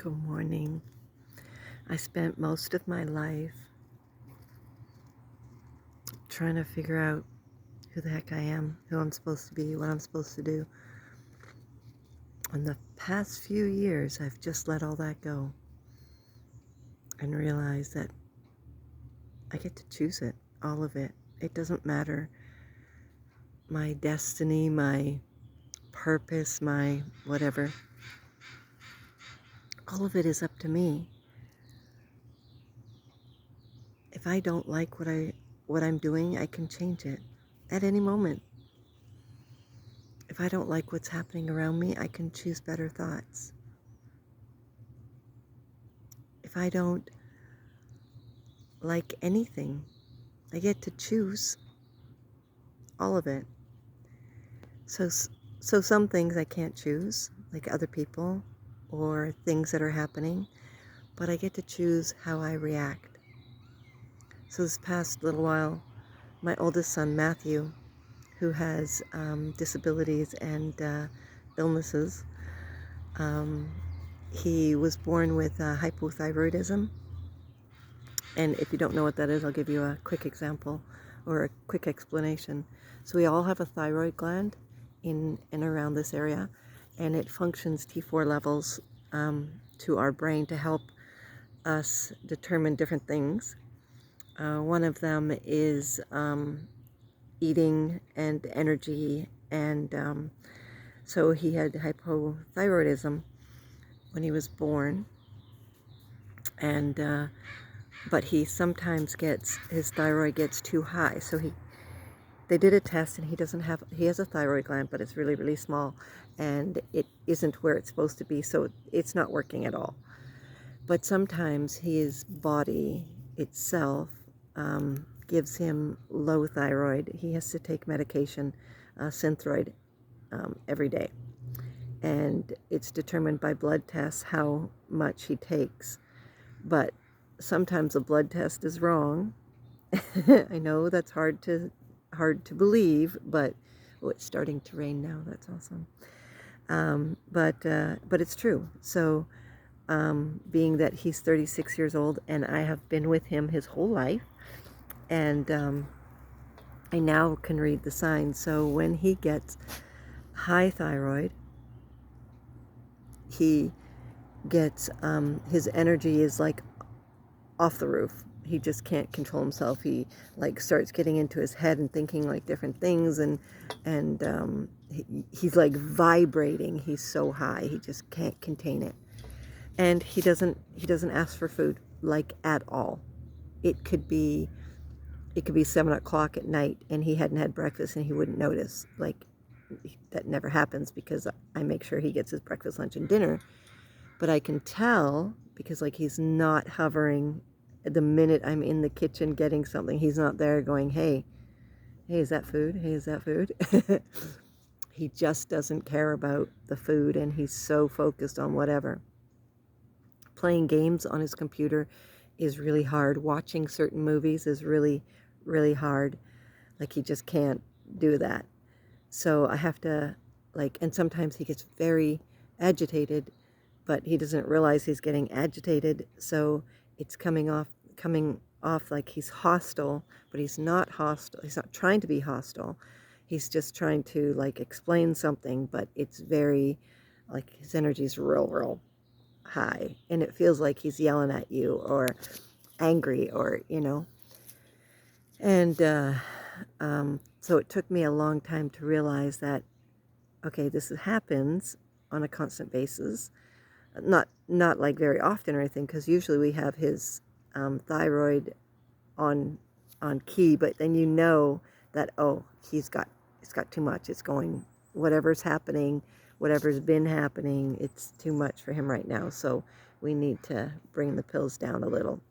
Good morning. I spent most of my life trying to figure out who the heck I am, who I'm supposed to be, what I'm supposed to do. In the past few years, I've just let all that go and realized that I get to choose it, all of it. It doesn't matter. My destiny, my purpose, my whatever. All of it is up to me. If I don't like what I'm doing, I can change it at any moment. If I don't like what's happening around me, I can choose better thoughts. If I don't like anything, I get to choose all of it. So some things I can't choose, like other people or things that are happening, but I get to choose how I react. So this past little while, my oldest son, Matthew, who has disabilities and illnesses, he was born with hypothyroidism. And if you don't know what that is, I'll give you a quick example or a quick explanation. So we all have a thyroid gland in and around this area, and it functions T4 levels to our brain to help us determine different things. One of them is eating and energy, and so he had hypothyroidism when he was born, and but he sometimes his thyroid gets too high. So they did a test and he has a thyroid gland, but it's really, really small and it isn't where it's supposed to be. So it's not working at all. But sometimes his body itself gives him low thyroid. He has to take medication, Synthroid, every day. And it's determined by blood tests how much he takes. But sometimes a blood test is wrong. I know that's hard to believe, but it's starting to rain now. That's awesome. But it's true. So being that he's 36 years old and I have been with him his whole life, and I now can read the signs. So when he gets high thyroid, he gets his energy is like off the roof. He just can't control himself. He like starts getting into his head and thinking like different things, and he's like vibrating. He's so high, he just can't contain it. And he doesn't ask for food like at all. It could be 7 o'clock at night and he hadn't had breakfast and he wouldn't notice. Like, that never happens because I make sure he gets his breakfast, lunch, and dinner. But I can tell because like he's not hovering. The minute I'm in the kitchen getting something, he's not there going, hey, is that food? Hey, is that food? He just doesn't care about the food, and he's so focused on whatever. Playing games on his computer is really hard. Watching certain movies is really, really hard. Like, he just can't do that. So I have to, like, and sometimes he gets very agitated, but he doesn't realize he's getting agitated. So it's coming off like he's hostile, but he's not hostile. He's not trying to be hostile. He's just trying to like explain something, but it's very, like, his energy's real high, and it feels like he's yelling at you or angry, or and so it took me a long time to realize that, okay, this happens on a constant basis, not like very often or anything, because usually we have his thyroid on key, but then that, oh, it's got too much. It's going, whatever's happening, whatever's been happening, it's too much for him right now. So we need to bring the pills down a little.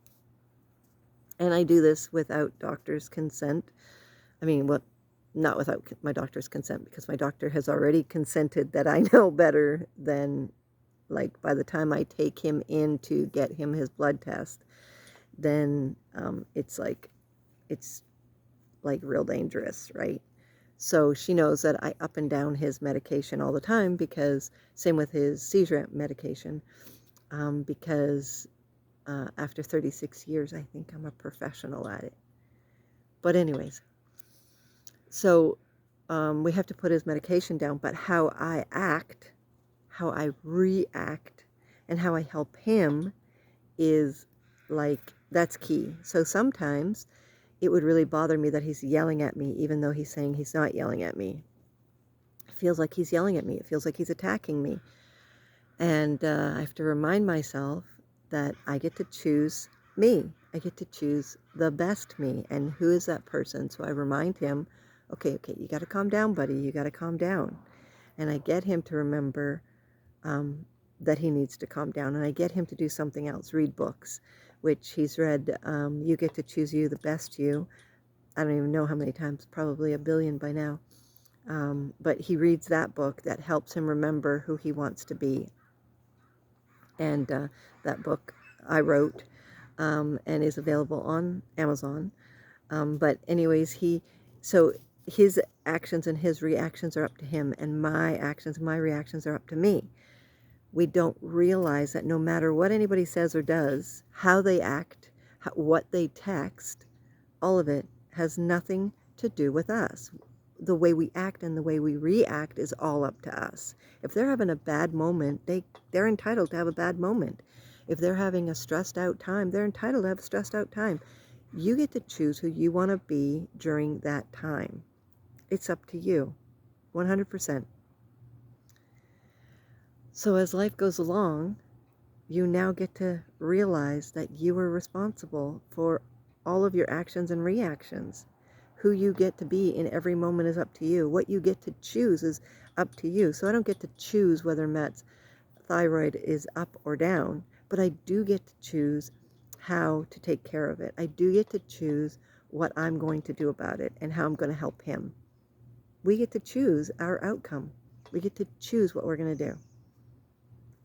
And I do this without doctor's consent. I mean, well, not without my doctor's consent, because my doctor has already consented that I know better than, like, by the time I take him in to get him his blood test, then it's like real dangerous, right? So she knows that I up and down his medication all the time, because same with his seizure medication. because after 36 years, I think I'm a professional at it. But anyways, so we have to put his medication down, but how I act, how I react, and how I help him is like, that's key. So sometimes it would really bother me that he's yelling at me, even though he's saying he's not yelling at me. It feels like he's yelling at me. It feels like he's attacking me. And I have to remind myself that I get to choose me. I get to choose the best me. And who is that person? So I remind him, okay, you got to calm down, buddy. You got to calm down. And I get him to remember that he needs to calm down. And I get him to do something else, read books, which he's read. You Get to Choose You, the Best You. I don't even know how many times, probably 1 billion by now. But he reads that book that helps him remember who he wants to be. And that book I wrote and is available on Amazon. But anyways, so his actions and his reactions are up to him, and my actions and my reactions are up to me. We don't realize that no matter what anybody says or does, how they act, what they text, all of it has nothing to do with us. The way we act and the way we react is all up to us. If they're having a bad moment, they're entitled to have a bad moment. If they're having a stressed out time, they're entitled to have a stressed out time. You get to choose who you want to be during that time. It's up to you, 100%. So as life goes along, you now get to realize that you are responsible for all of your actions and reactions. Who you get to be in every moment is up to you. What you get to choose is up to you. So I don't get to choose whether Matt's thyroid is up or down, but I do get to choose how to take care of it. I do get to choose what I'm going to do about it and how I'm going to help him. We get to choose our outcome. We get to choose what we're going to do.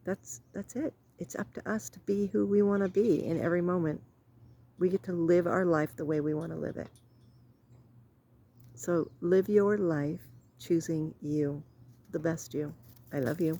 That's it. It's up to us to be who we want to be in every moment. We get to live our life the way we want to live it. So live your life choosing you, the best you. I love you.